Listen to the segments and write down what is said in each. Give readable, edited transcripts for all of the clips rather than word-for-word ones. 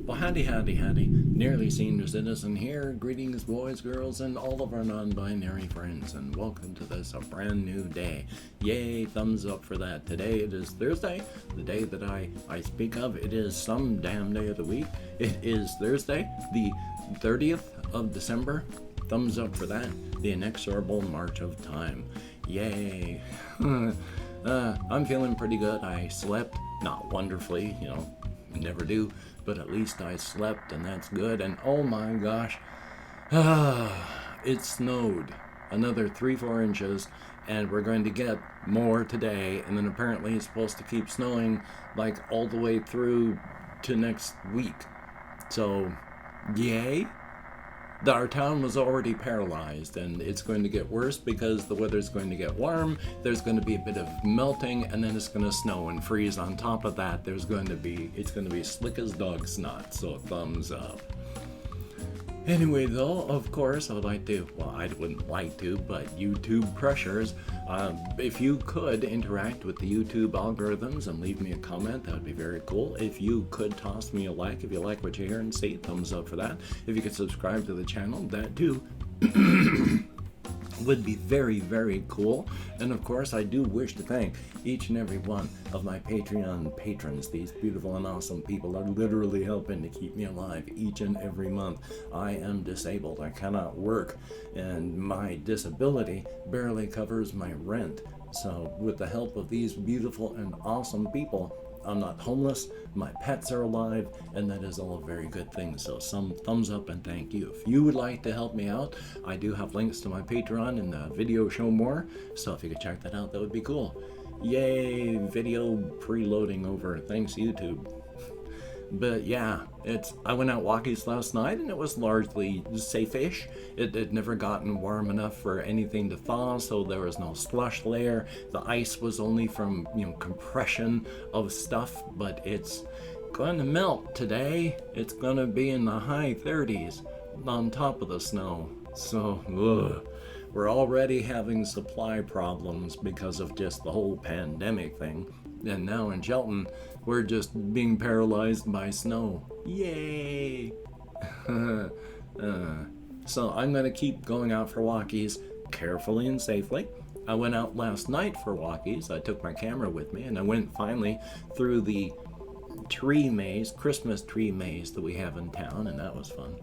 Well, howdy, nearly senior citizen here. Greetings, boys, girls, and all of our non-binary friends, and welcome to this, a brand new day. Yay, thumbs up for that. Today it is Thursday, the day that I speak of. It is some damn day of the week. It is Thursday, the 30th of December. Thumbs up for that. The inexorable march of time. Yay. I'm feeling pretty good. I slept, not wonderfully, never do, but at least I slept, and that's good. And oh my gosh, it snowed another 3-4 inches, and we're going to get more today, and then apparently it's supposed to keep snowing like all the way through to next week. So yay. Our town was already paralyzed, and it's going to get worse because the weather's going to get warm, there's going to be a bit of melting, and then it's going to snow and freeze on top of that. It's going to be slick as dog snot, so thumbs up. Anyway, though, of course, I wouldn't like to, but YouTube pressures. If you could interact with the YouTube algorithms and leave me a comment, that would be very cool. If you could toss me a like if you like what you hear and see, thumbs up for that. If you could subscribe to the channel, that too would be very, very cool. And of course, I do wish to thank each and every one of my Patreon patrons. These beautiful and awesome people are literally helping to keep me alive each and every month. I am disabled. I cannot work, and my disability barely covers my rent. So with the help of these beautiful and awesome people, I'm not homeless, my pets are alive, and that is all a very good thing. So some thumbs up and thank you. If you would like to help me out, I do have links to my Patreon in the video show more, so if you could check that out, that would be cool. Yay, video preloading over. Thanks, YouTube. But yeah, I went out walkies last night, and it was largely safe-ish. It had never gotten warm enough for anything to thaw, so there was no slush layer. The ice was only from, compression of stuff, but it's going to melt today. It's going to be in the high 30s on top of the snow. So, we're already having supply problems because of just the whole pandemic thing. And now in Shelton, we're just being paralyzed by snow. Yay! So I'm going to keep going out for walkies carefully and safely. I went out last night for walkies. I took my camera with me, and I went finally through the Christmas tree maze that we have in town, and that was fun.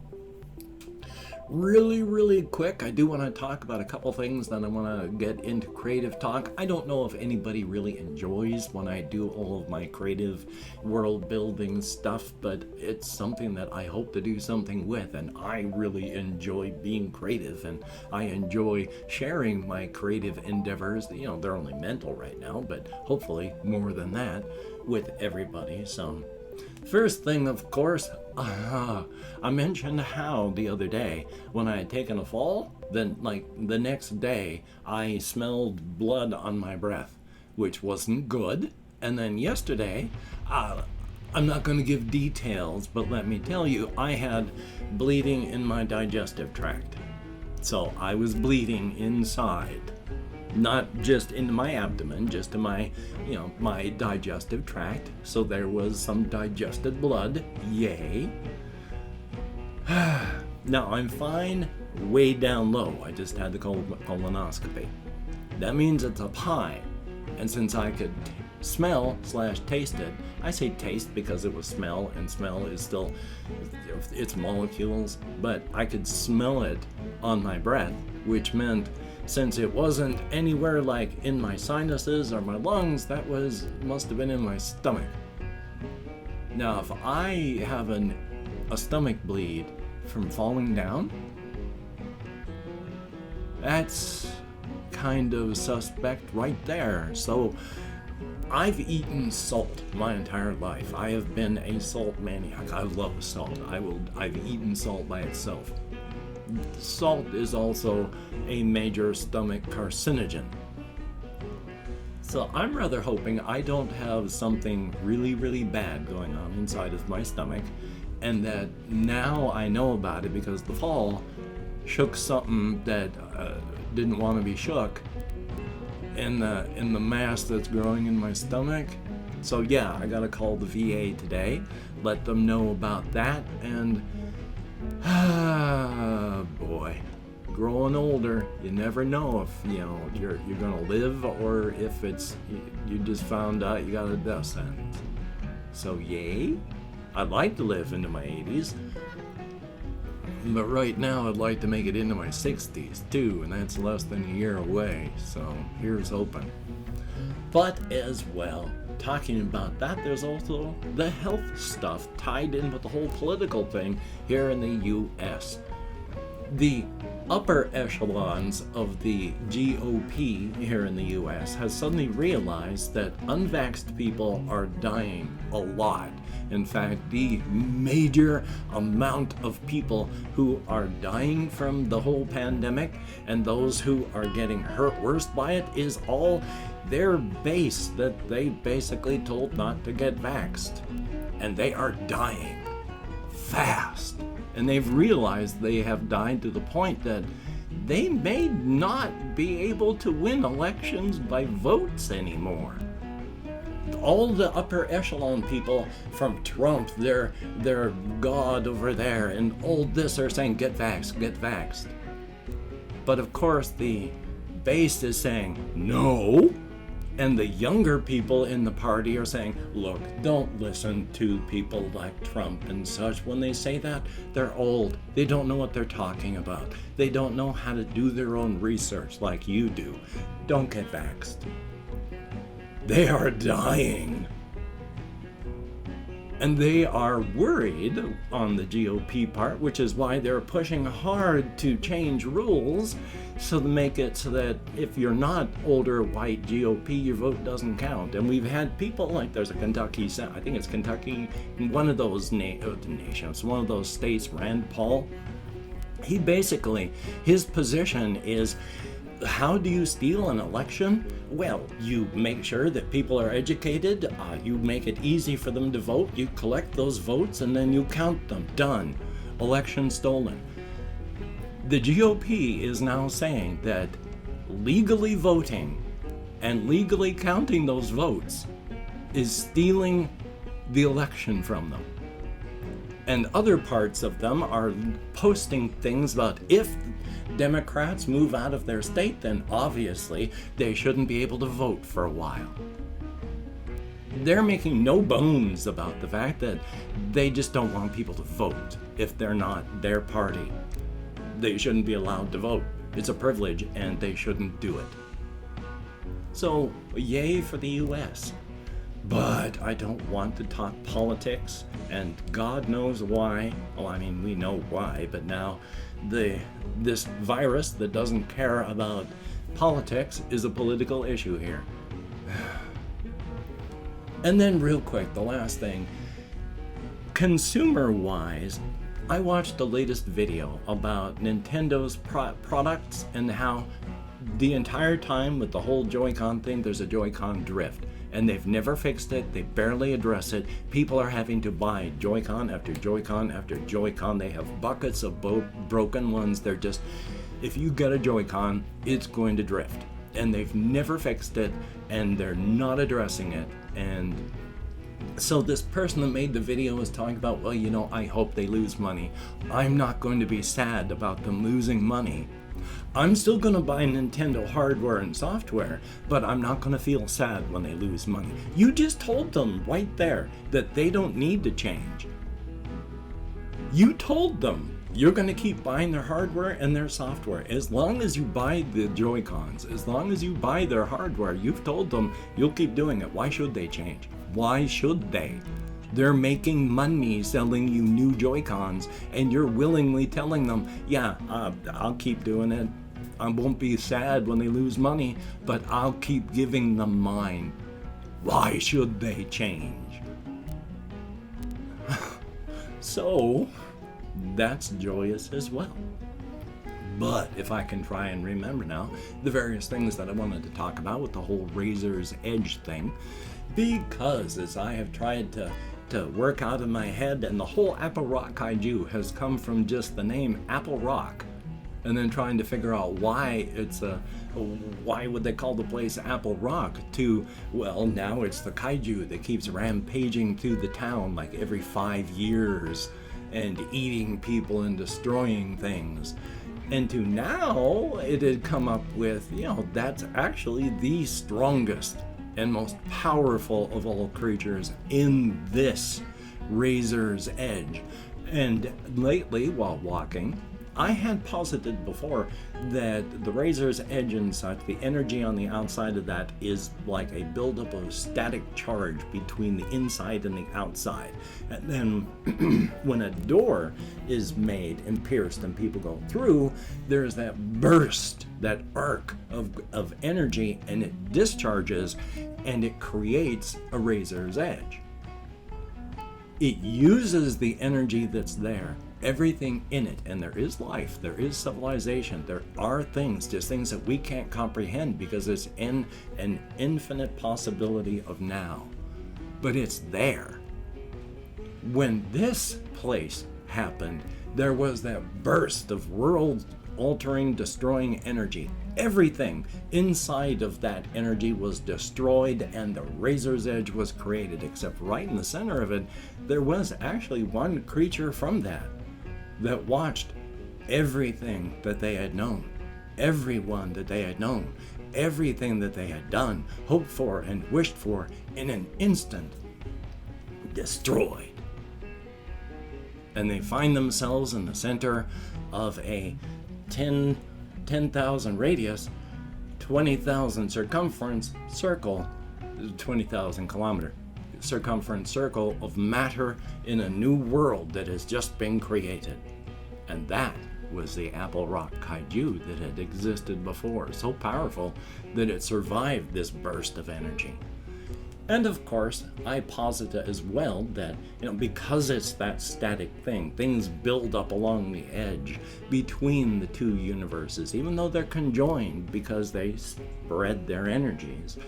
Really quick, I do want to talk about a couple things, then I want to get into creative talk. I don't know if anybody really enjoys when I do all of my creative world building stuff, but it's something that I hope to do something with, and I really enjoy being creative, and I enjoy sharing my creative endeavors. They're only mental right now, but hopefully more than that with everybody. So first thing, of course, I mentioned how the other day when I had taken a fall, then the next day I smelled blood on my breath, which wasn't good. And then yesterday, I'm not going to give details, but let me tell you, I had bleeding in my digestive tract. So I was bleeding inside. Not just into my abdomen, just to my, my digestive tract. So there was some digested blood. Yay. Now I'm fine way down low. I just had the colonoscopy. That means it's up high. And since I could smell/taste it, I say taste because it was smell, and smell is still, it's molecules, but I could smell it on my breath, which meant since it wasn't anywhere like in my sinuses or my lungs, that must have been in my stomach. Now, if I have a stomach bleed from falling down, that's kind of suspect right there. So I've eaten salt my entire life. I have been a salt maniac. I love salt. I've eaten salt by itself. Salt is also a major stomach carcinogen. So I'm rather hoping I don't have something really bad going on inside of my stomach, and that now I know about it because the fall shook something that didn't want to be shook in the mass that's growing in my stomach. So yeah, I gotta call the VA today. let them know about that, and boy, growing older, you never know if you're gonna live or if it's you just found out you got a death sentence. So yay, I'd like to live into my 80s, but right now I'd like to make it into my 60s too, and that's less than a year away, so here's hoping. But as well, talking about that, there's also the health stuff tied in with the whole political thing here in the US. The upper echelons of the GOP here in the US has suddenly realized that unvaxxed people are dying a lot. In fact, the major amount of people who are dying from the whole pandemic and those who are getting hurt worst by it is all their base that they basically told not to get vaxxed. And they are dying fast. And they've realized they have died to the point that they may not be able to win elections by votes anymore. All the upper echelon people from Trump, their god over there, and all this are saying, get vaxxed, get vaxxed. But of course the base is saying, no. And the younger people in the party are saying, look, don't listen to people like Trump and such. When they say that, they're old. They don't know what they're talking about. They don't know how to do their own research like you do. Don't get vaxxed. They are dying. And they are worried on the GOP part, which is why they're pushing hard to change rules so to make it so that if you're not older white GOP, your vote doesn't count. And we've had people like, there's a Kentucky, I think it's Kentucky, one of those nations, one of those states, Rand Paul. He basically, his position is, how do you steal an election? Well, you make sure that people are educated, you make it easy for them to vote, you collect those votes, and then you count them. Done. Election stolen. The GOP is now saying that legally voting and legally counting those votes is stealing the election from them. And other parts of them are posting things about if Democrats move out of their state, then obviously they shouldn't be able to vote for a while. They're making no bones about the fact that they just don't want people to vote if they're not their party. They shouldn't be allowed to vote. It's a privilege and they shouldn't do it. So, yay for the US. But I don't want to talk politics, and God knows why. Well, I mean, we know why, but now this virus that doesn't care about politics is a political issue here. And then real quick, the last thing, consumer-wise, I watched the latest video about Nintendo's products and how the entire time with the whole Joy-Con thing, there's a Joy-Con drift. And they've never fixed it. They barely address it. People are having to buy Joy-Con after Joy-Con after Joy-Con. They have buckets of broken ones. They're just, if you get a Joy-Con, it's going to drift. And they've never fixed it, and they're not addressing it. And so this person that made the video is talking about, well, I hope they lose money. I'm not going to be sad about them losing money. I'm still going to buy Nintendo hardware and software, but I'm not going to feel sad when they lose money. You just told them right there that they don't need to change. You told them you're going to keep buying their hardware and their software. As long as you buy the Joy-Cons, as long as you buy their hardware, you've told them you'll keep doing it. Why should they change? Why should they? They're making money selling you new Joy-Cons, and you're willingly telling them, yeah, I'll keep doing it. I won't be sad when they lose money, but I'll keep giving them mine. Why should they change? So, that's joyous as well. But if I can try and remember now the various things that I wanted to talk about with the whole razor's edge thing, because as I have tried to work out in my head, and the whole Apple Rock Kaiju has come from just the name Apple Rock. and then trying to figure out why why would they call the place Apple Rock, to, well, now it's the kaiju that keeps rampaging through the town like every 5 years and eating people and destroying things. And to now it had come up with, that's actually the strongest and most powerful of all creatures in this Razor's Edge. And lately, while walking, I had posited before that the Razor's Edge and such, the energy on the outside of that is like a buildup of static charge between the inside and the outside. And then when a door is made and pierced and people go through, there's that burst, that arc of energy, and it discharges and it creates a Razor's Edge. It uses the energy that's there, everything in it, and there is life, there is civilization, there are things, just things that we can't comprehend because it's in an infinite possibility of now. But it's there. When this place happened, there was that burst of world-altering, destroying energy. Everything inside of that energy was destroyed and the Razor's Edge was created, except right in the center of it, there was actually one creature from that watched everything that they had known, everyone that they had known, everything that they had done, hoped for, and wished for, in an instant, destroyed. And they find themselves in the center of a 10,000 radius, 20,000 circumference circle, 20,000 kilometer circumference circle of matter in a new world that has just been created. And that was the Apple Rock Kaiju that had existed before, so powerful that it survived this burst of energy. And of course, I posit as well that, because it's that static thing, things build up along the edge between the two universes, even though they're conjoined because they spread their energies.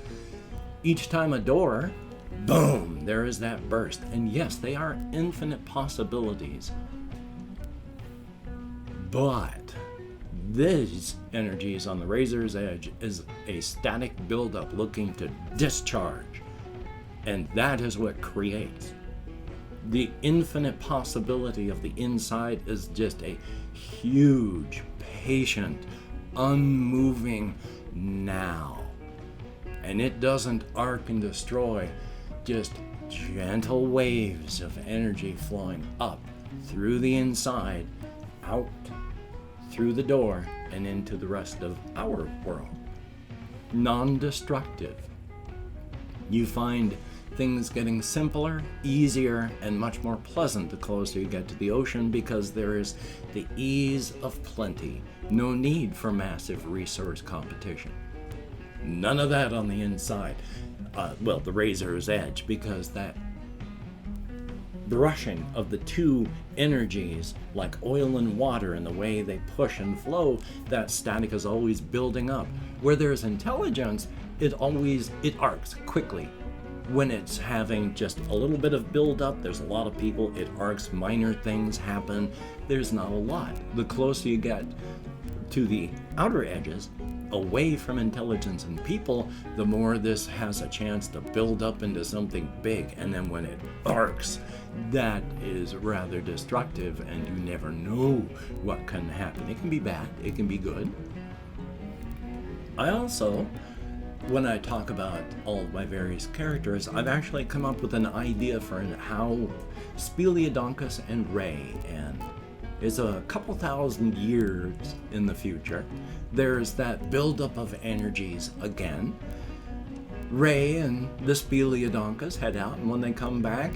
Each time a door, boom, there is that burst. And yes, they are infinite possibilities. But these energies on the Razor's Edge is a static buildup looking to discharge. And that is what creates. The infinite possibility of the inside is just a huge, patient, unmoving now. And it doesn't arc and destroy, just gentle waves of energy flowing up through the inside, out through the door, and into the rest of our world. Non-destructive. You find things getting simpler, easier, and much more pleasant the closer you get to the ocean because there is the ease of plenty. No need for massive resource competition. None of that on the inside. The Razor's Edge, because that brushing of the two energies like oil and water and the way they push and flow, that static is always building up. Where there's intelligence, it arcs quickly. When it's having just a little bit of build-up, there's a lot of people, it arcs, minor things happen, there's not a lot. The closer you get to the outer edges, away from intelligence and people, the more this has a chance to build up into something big, and then when it arcs, that is rather destructive, and you never know what can happen. It can be bad, it can be good. I also, when I talk about all of my various characters, I've actually come up with an idea for how Speleodoncus and Ray, and it's a couple thousand years in the future, there's that buildup of energies again. Ray and the Speleodoncus head out, and when they come back,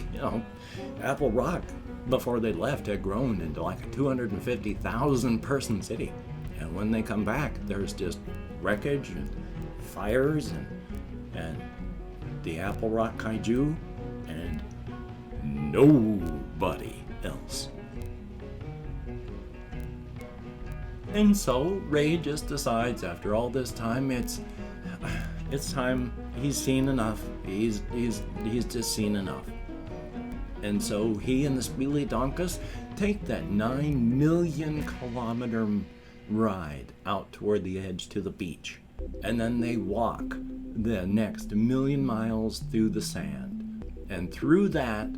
Apple Rock, before they left, had grown into like a 250,000 person city. And when they come back, there's just wreckage and fires and the Apple Rock Kaiju and nobody else. And so Ray just decides after all this time it's time. He's seen enough. He's just seen enough. And so he and the Speleodoncus take that 9 million kilometer ride out toward the edge to the beach. And then they walk the next 1,000,000 miles through the sand. And through that,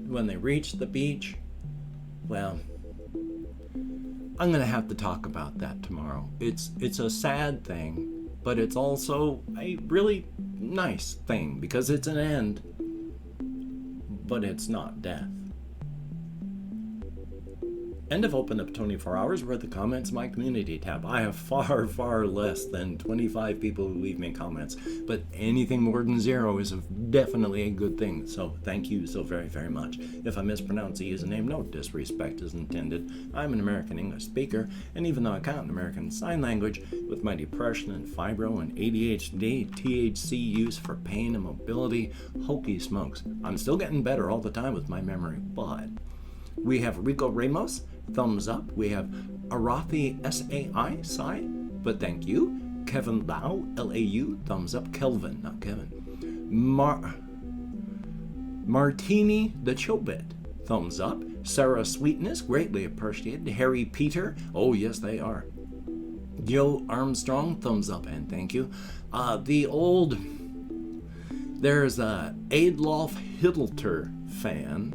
when they reach the beach, well, I'm going to have to talk about that tomorrow. It's a sad thing, but it's also a really nice thing because it's an end, but it's not death. And I've opened up 24 hours worth of comments in my community tab. I have far, far less than 25 people who leave me comments, but anything more than 0 is definitely a good thing. So thank you so very, very much. If I mispronounce the username, no disrespect is intended. I'm an American English speaker, and even though I can't American Sign Language, with my depression and fibro and ADHD, THC use for pain and mobility, hokey smokes. I'm still getting better all the time with my memory, but we have Rico Ramos, thumbs up. We have Arathi SAI, Sai, but thank you. Kevin Lau, LAU, thumbs up. Kelvin, not Kevin. Martini the Chobit, thumbs up. Sarah Sweetness, greatly appreciated. Harry Peter, oh yes they are. Joe Armstrong, thumbs up and thank you. There's a Adolf Hitler fan.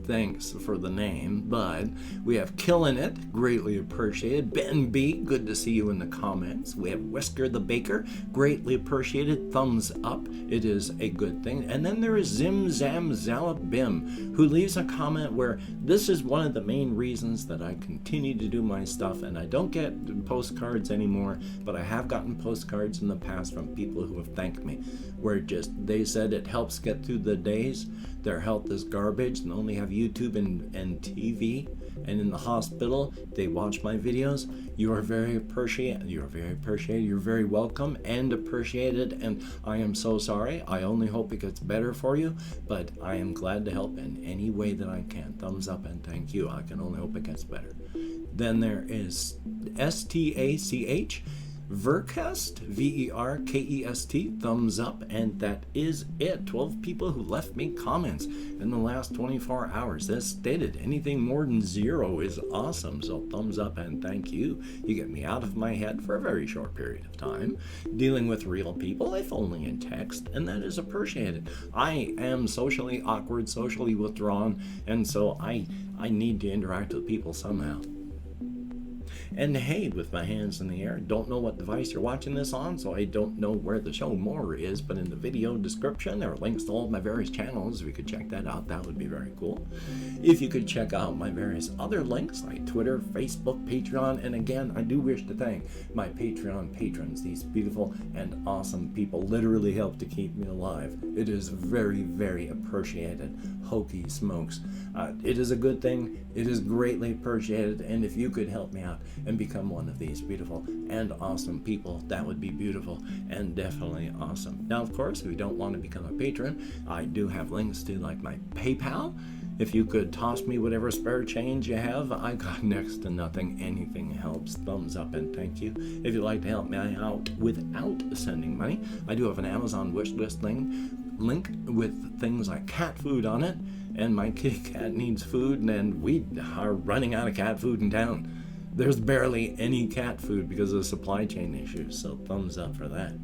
Thanks for the name, bud. We have Killin' It, greatly appreciated. Ben B, good to see you in the comments. We have Whisker the Baker, greatly appreciated. Thumbs up, it is a good thing. And then there is Zim Zam Zalap Bim, who leaves a comment where this is one of the main reasons that I continue to do my stuff, and I don't get postcards anymore, but I have gotten postcards in the past from people who have thanked me, where they said it helps get through the days. Their health is garbage and only have YouTube and TV, and in the hospital they watch my videos. You are very appreciated. You're very appreciated. You're very welcome and appreciated, and I am so sorry. I only hope it gets better for you, but I am glad to help in any way that I can. Thumbs up and thank you. I can only hope it gets better. Then there is STACH Verkest, VERKEST, thumbs up, and that is it. 12 people who left me comments in the last 24 hours. As stated, anything more than 0 is awesome, so thumbs up and thank you. You get me out of my head for a very short period of time, dealing with real people, if only in text, and that is appreciated. I am socially awkward, socially withdrawn, and so I need to interact with people somehow. And hey, with my hands in the air, don't know what device you're watching this on, so I don't know where the show more is, but in the video description, there are links to all of my various channels. If you could check that out, that would be very cool. If you could check out my various other links, like Twitter, Facebook, Patreon, and again, I do wish to thank my Patreon patrons. These beautiful and awesome people literally help to keep me alive. It is very, very appreciated. Hokey smokes. It is a good thing. It is greatly appreciated, and if you could help me out and become one of these beautiful and awesome people, that would be beautiful and definitely awesome. Now, of course, if you don't want to become a patron, I do have links to like my PayPal. If you could toss me whatever spare change you have, I got next to nothing. Anything helps. Thumbs up and thank you. If you'd like to help me out without sending money, I do have an Amazon wishlist link with things like cat food on it, and my kitty cat needs food, and we are running out of cat food in town. There's barely any cat food because of supply chain issues, so thumbs up for that.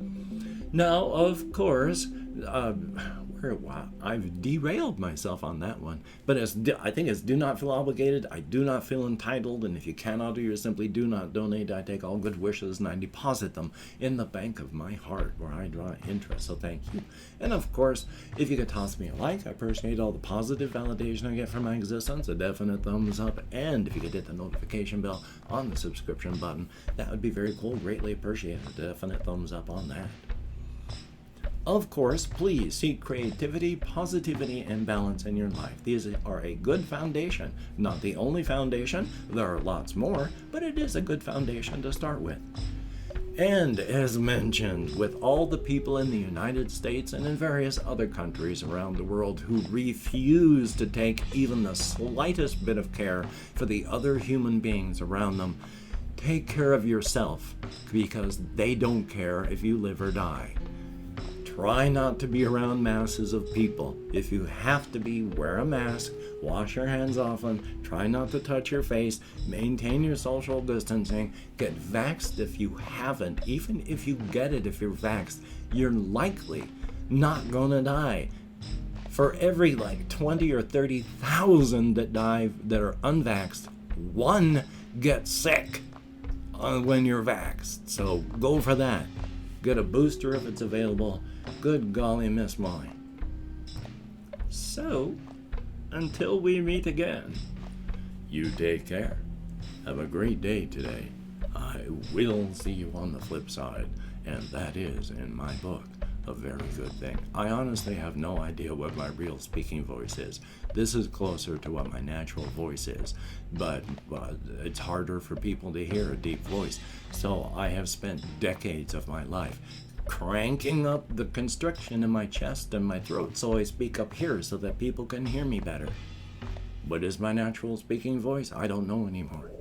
Now, of course, I've derailed myself on that one, but I think it's do not feel obligated, I do not feel entitled, and if you cannot or you simply do not donate, I take all good wishes and I deposit them in the bank of my heart where I draw interest, so thank you. And of course, if you could toss me a like, I appreciate all the positive validation I get from my existence, a definite thumbs up, and if you could hit the notification bell on the subscription button, that would be very cool, greatly appreciated, a definite thumbs up on that. Of course, please seek creativity, positivity, and balance in your life. These are a good foundation. Not the only foundation, there are lots more, but it is a good foundation to start with. And as mentioned, with all the people in the United States and in various other countries around the world who refuse to take even the slightest bit of care for the other human beings around them, take care of yourself, because they don't care if you live or die. Try not to be around masses of people. If you have to be, wear a mask, Wash your hands often. Try not to touch your face. Maintain your social distancing. Get vaxxed if you haven't. Even if you get it, if you're vaxxed, you're likely not gonna die. For every 20 or 30,000 that die that are unvaxxed, one gets sick when you're vaxxed. So go for that. Get a booster if it's available. Good golly, Miss Molly. So, until we meet again, you take care. Have a great day today. I will see you on the flip side, and that is, in my book, a very good thing. I honestly have no idea what my real speaking voice is. This is closer to what my natural voice is, but it's harder for people to hear a deep voice. So I have spent decades of my life cranking up the constriction in my chest and my throat so I speak up here so that people can hear me better. What is my natural speaking voice? I don't know anymore.